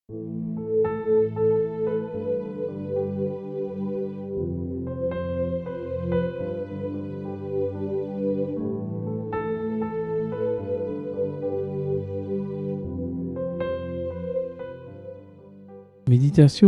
Méditation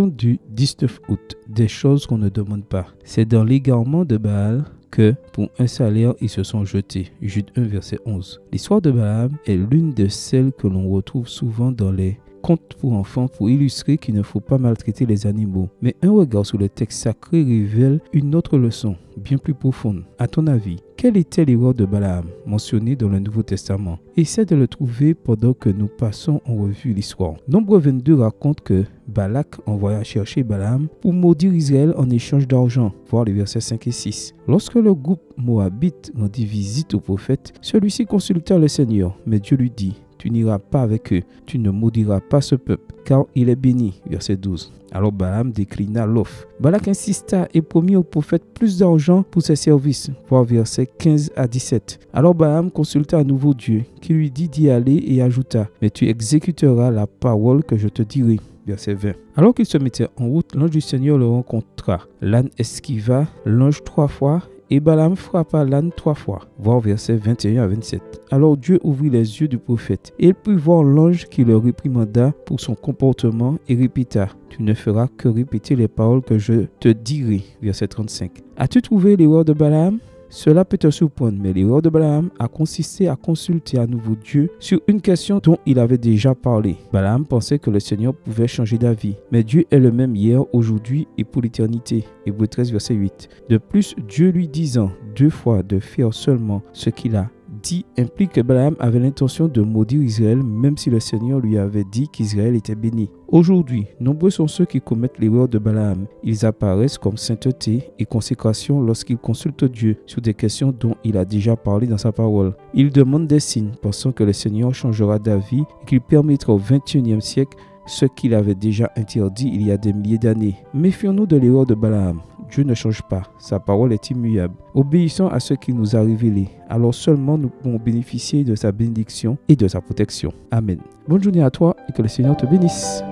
du 19 août. Des choses qu'on ne demande pas. C'est dans l'égarement de Baal que, pour un salaire, ils se sont jetés. Jude 1, verset 11. L'histoire de Balaam est l'une de celles que l'on retrouve souvent dans les contes pour enfants pour illustrer qu'il ne faut pas maltraiter les animaux. Mais un regard sur le texte sacré révèle une autre leçon, bien plus profonde. À ton avis, quelle était l'erreur de Balaam mentionnée dans le Nouveau Testament? Essaie de le trouver pendant que nous passons en revue l'histoire. Nombre 22 raconte que Balak envoya chercher Balaam pour maudire Israël en échange d'argent, voir les versets 5 et 6. Lorsque le groupe moabite rendit visite au prophète, celui-ci consulta le Seigneur, mais Dieu lui dit: tu n'iras pas avec eux, tu ne maudiras pas ce peuple, car il est béni. Verset 12. Alors Balaam déclina l'offre. Balak insista et promit au prophète plus d'argent pour ses services, voir versets 15 à 17. Alors Balaam consulta à nouveau Dieu, qui lui dit d'y aller et ajouta: mais tu exécuteras la parole que je te dirai. Verset 20. Alors qu'il se mettait en route, l'ange du Seigneur le rencontra. L'âne esquiva l'ange 3 fois, et Balaam frappa l'âne 3 fois. Voir versets 21 à 27. Alors Dieu ouvrit les yeux du prophète, et il put voir l'ange qui le réprimanda pour son comportement et répéta: tu ne feras que répéter les paroles que je te dirai. Verset 35. As-tu trouvé l'erreur de Balaam? Cela peut te surprendre, mais l'erreur de Balaam a consisté à consulter à nouveau Dieu sur une question dont il avait déjà parlé. Balaam pensait que le Seigneur pouvait changer d'avis, mais Dieu est le même hier, aujourd'hui et pour l'éternité. Hébreux 13, verset 8. De plus, Dieu lui disant 2 fois de faire seulement ce qu'il a dit implique que Balaam avait l'intention de maudire Israël, même si le Seigneur lui avait dit qu'Israël était béni. Aujourd'hui, nombreux sont ceux qui commettent l'erreur de Balaam. Ils apparaissent comme sainteté et consécration lorsqu'ils consultent Dieu sur des questions dont il a déjà parlé dans sa parole. Ils demandent des signes, pensant que le Seigneur changera d'avis et qu'il permettra au XXIe siècle ce qu'il avait déjà interdit il y a des milliers d'années. Méfions-nous de l'erreur de Balaam. Dieu ne change pas, sa parole est immuable. Obéissons à ce qu'il nous a révélé, alors seulement nous pourrons bénéficier de sa bénédiction et de sa protection. Amen. Bonne journée à toi et que le Seigneur te bénisse.